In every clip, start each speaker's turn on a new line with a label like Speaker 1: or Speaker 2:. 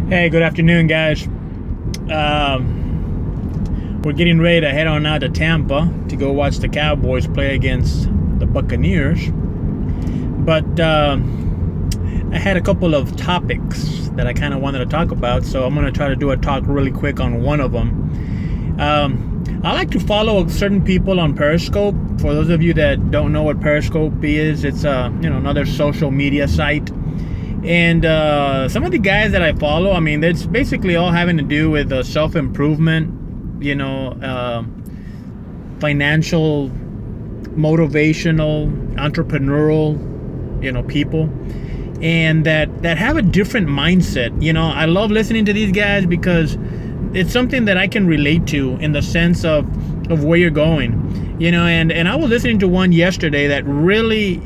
Speaker 1: Hey, good afternoon, guys. We're getting ready to head on out to Tampa to go watch the Cowboys play against the Buccaneers. But I had a couple of topics that I kind of wanted to talk about, so I'm going to try to do a talk really quick on one of them. I like to follow certain people on Periscope. For those of you that don't know what Periscope is, it's another social media site. And some of the guys that I follow, I mean, it's basically all having to do with self-improvement, financial, motivational, entrepreneurial, people, and that have a different mindset. I love listening to these guys because it's something that I can relate to in the sense of where you're going, and I was listening to one yesterday that really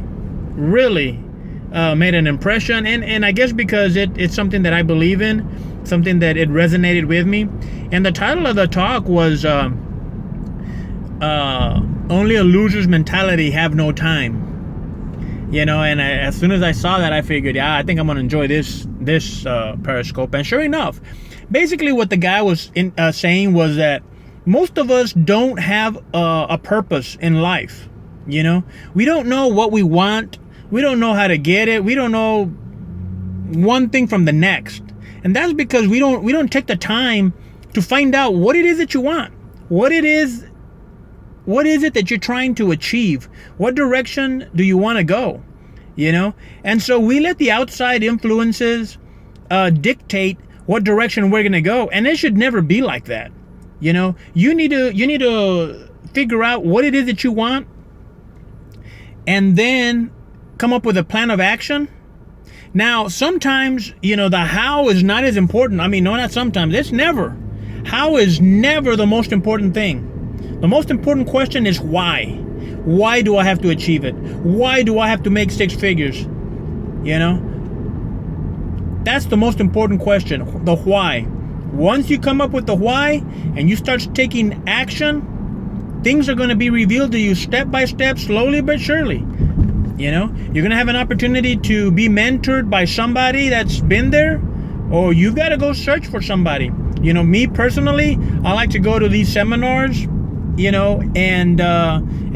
Speaker 1: made an impression, and I guess because it's something that I believe in, something that it resonated with me. And the title of the talk was only a loser's mentality have no time. And as soon as I saw that, I figured, I think I'm gonna enjoy this Periscope. And sure enough, basically what the guy was saying was that most of us don't have a purpose in life. We don't know what we want. We don't know how to get it. We don't know one thing from the next. And that's because we don't take the time to find out what it is that you want. What is it that you're trying to achieve? What direction do you want to go? And so we let the outside influences dictate what direction we're going to go. And it should never be like that. You need to figure out what it is that you want, and then come up with a plan of action. Now, sometimes, the how is not as important. I mean, no, not sometimes. It's never. How is never the most important thing. The most important question is why. Why do I have to achieve it? Why do I have to make six figures? That's the most important question, the why. Once you come up with the why and you start taking action, things are going to be revealed to you step by step, slowly but surely. You're going to have an opportunity to be mentored by somebody that's been there, or you've got to go search for somebody. Me personally, I like to go to these seminars, and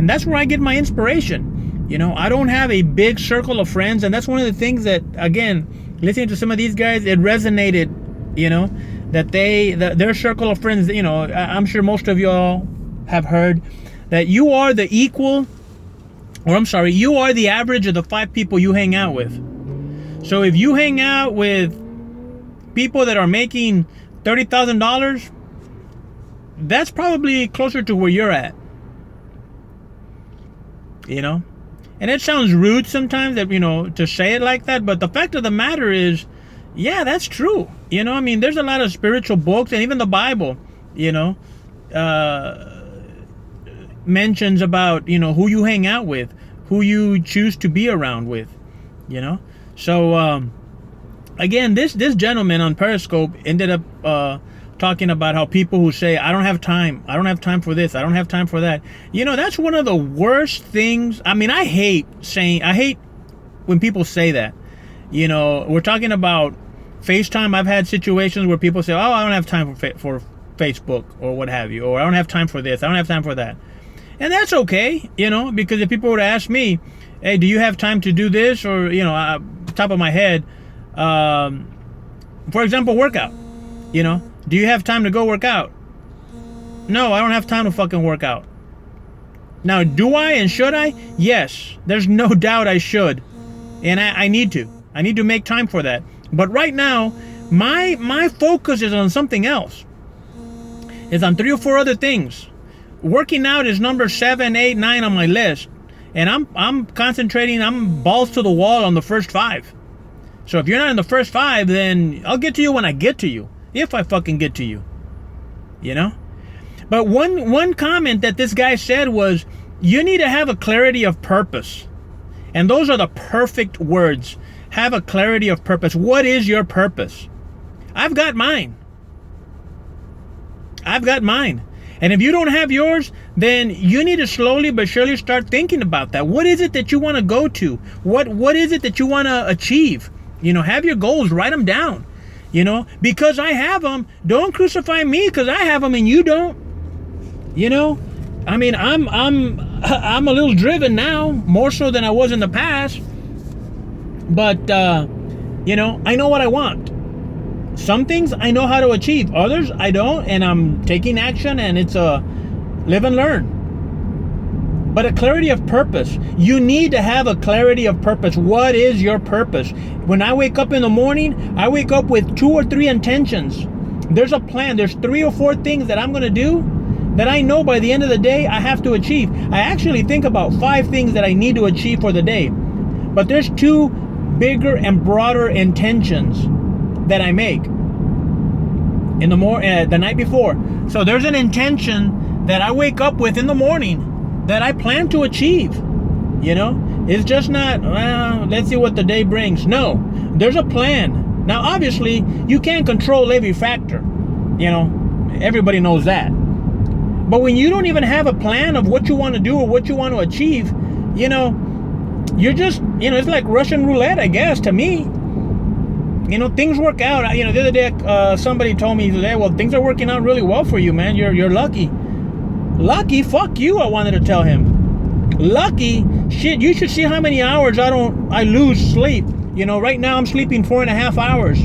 Speaker 1: that's where I get my inspiration. I don't have a big circle of friends, and that's one of the things that, again, listening to some of these guys, it resonated, that their circle of friends, I'm sure most of y'all have heard that you are the average of the 5 people you hang out with. So if you hang out with people that are making $30,000, that's probably closer to where you're at. And it sounds rude sometimes that, to say it like that, but the fact of the matter is, yeah, that's true. There's a lot of spiritual books, and even the Bible, mentions about who you hang out with, who you choose to be around with. So again, this gentleman on Periscope ended up talking about how people who say, I don't have time for this, I don't have time for that, that's one of the worst things. I mean, I hate when people say that. We're talking about FaceTime. I've had situations where people say, I don't have time for Facebook or what have you, or I don't have time for this, I don't have time for that. And that's okay, because if people were to ask me, hey, do you have time to do this? Or, top of my head, for example, workout, do you have time to go work out? No, I don't have time to fucking work out. Now, do I and should I? Yes, there's no doubt I should. And I need to. I need to make time for that. But right now, my focus is on something else. It's on 3 or 4 other things. Working out is number 7, 8, 9 on my list, and I'm concentrating. I'm balls to the wall on the first 5. So if you're not in the first 5, then I'll get to you when I get to you, if I fucking get to you. But one comment that this guy said was, you need to have a clarity of purpose, and those are the perfect words. Have a clarity of purpose. What is your purpose? I've got mine. And if you don't have yours, then you need to slowly but surely start thinking about that. What is it that you want to go to? What is it that you want to achieve? Have your goals, write them down. You know, because I have them, don't crucify me because I have them and you don't. You know, I mean, I'm a little driven now, more so than I was in the past. But you know, I know what I want. Some things I know how to achieve, others I don't, and I'm taking action, and it's a live and learn. But a clarity of purpose. You need to have a clarity of purpose. What is your purpose? When I wake up in the morning, I wake up with 2 or 3 intentions. There's a plan. There's 3 or 4 things that I'm going to do that I know by the end of the day I have to achieve. I actually think about 5 things that I need to achieve for the day. But there's 2 bigger and broader intentions that I make in the night before. So there's an intention that I wake up with in the morning that I plan to achieve. You know, it's just not, well, let's see what the day brings. No, there's a plan. Now, obviously, you can't control every factor. You know, everybody knows that. But when you don't even have a plan of what you want to do or what you want to achieve, you know, you're just, you know, it's like Russian roulette, I guess, to me. You know, things work out. You know, the other day, somebody told me, well, things are working out really well for you, man. You're lucky. Lucky? Fuck you, I wanted to tell him. Lucky? Shit, you should see how many hours I lose sleep. You know, right now I'm sleeping 4.5 hours.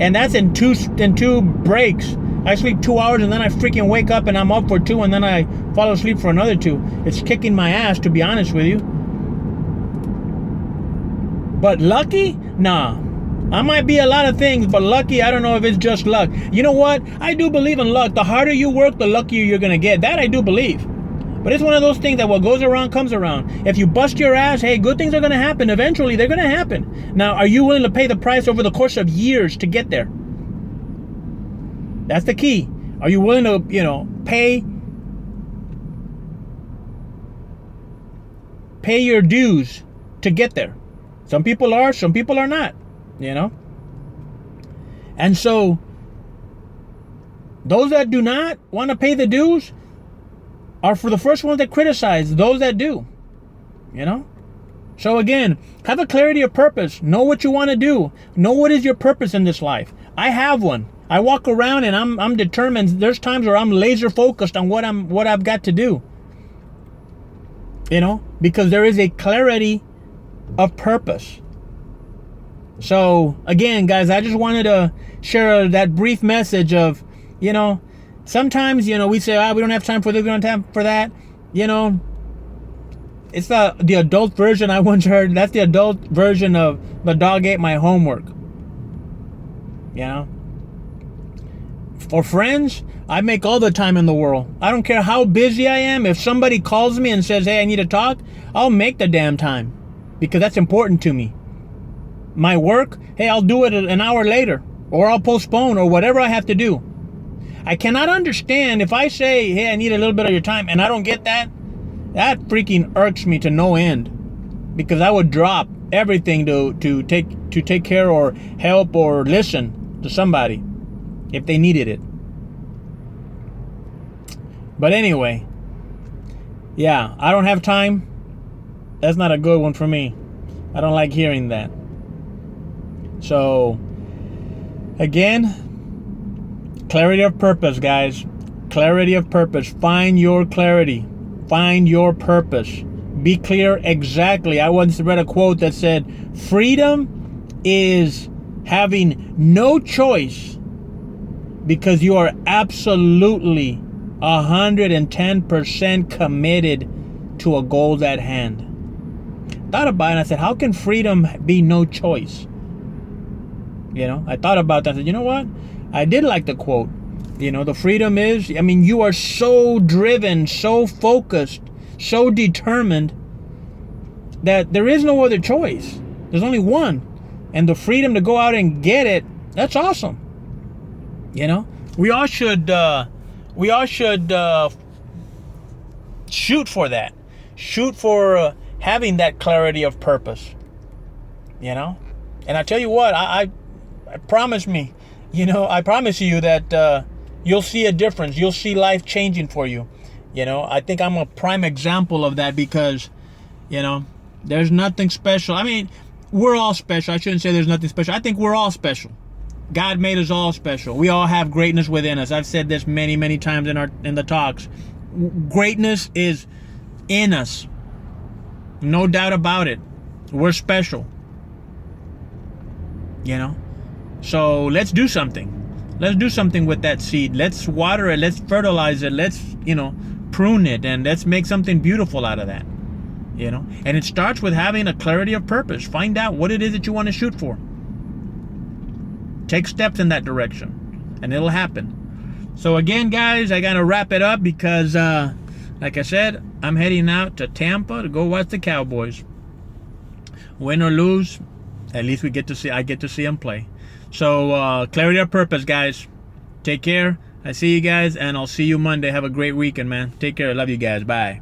Speaker 1: And that's in two breaks. I sleep 2 hours and then I freaking wake up and I'm up for 2 and then I fall asleep for another 2. It's kicking my ass, to be honest with you. But lucky? Nah. I might be a lot of things, but lucky, I don't know if it's just luck. You know what? I do believe in luck. The harder you work, the luckier you're going to get. That I do believe. But it's one of those things that what goes around comes around. If you bust your ass, hey, good things are going to happen. Eventually, they're going to happen. Now, are you willing to pay the price over the course of years to get there? That's the key. Are you willing to, you know, pay your dues to get there? Some people are, some people are not. You know, and so those that do not want to pay the dues are for the first ones that criticize those that do. You know, so again, have a clarity of purpose. Know what you want to do. Know what is your purpose in this life. I have one. I walk around and I'm determined. There's times where I'm laser focused on what I've got to do. You know, because there is a clarity of purpose. So, again, guys, I just wanted to share that brief message of, you know, sometimes, you know, we say, we don't have time for this, we don't have time for that. You know, it's the adult version I once heard. That's the adult version of the dog ate my homework. You know? For friends, I make all the time in the world. I don't care how busy I am. If somebody calls me and says, hey, I need to talk, I'll make the damn time because that's important to me. My work, hey, I'll do it an hour later, or I'll postpone, or whatever I have to do. I cannot understand if I say, hey, I need a little bit of your time, and I don't get that. That freaking irks me to no end, because I would drop everything to take care or help or listen to somebody if they needed it. But anyway, yeah, I don't have time. That's not a good one for me. I don't like hearing that. So, again, clarity of purpose, guys. Clarity of purpose. Find your clarity. Find your purpose. Be clear exactly. I once read a quote that said, freedom is having no choice because you are absolutely 110% committed to a goal at hand. Thought about it and I said, how can freedom be no choice? You know, I thought about that. I said, you know what? I did like the quote. You know, the freedom is, I mean, you are so driven, so focused, so determined that there is no other choice. There's only one. And the freedom to go out and get it, that's awesome. You know, we all should shoot for that. Shoot for having that clarity of purpose. You know? And I tell you what, I promise me, you know, I promise you that you'll see a difference. You'll see life changing for you. You know, I think I'm a prime example of that because, you know, there's nothing special. I mean, we're all special. I shouldn't say there's nothing special. I think we're all special. God made us all special. We all have greatness within us. I've said this many, many times in the talks. Greatness is in us. No doubt about it. We're special. You know? So let's do something. Let's do something with that seed. Let's water it. Let's fertilize it. Let's, prune it, and let's make something beautiful out of that. And it starts with having a clarity of purpose. Find out what it is that you want to shoot for. Take steps in that direction, and it'll happen. So again, guys, I gotta wrap it up because, like I said, I'm heading out to Tampa to go watch the Cowboys. Win or lose, at least I get to see them play. So clarity of purpose, guys. Take care. I see you guys, and I'll see you Monday. Have a great weekend, man. Take care. Love you guys. Bye.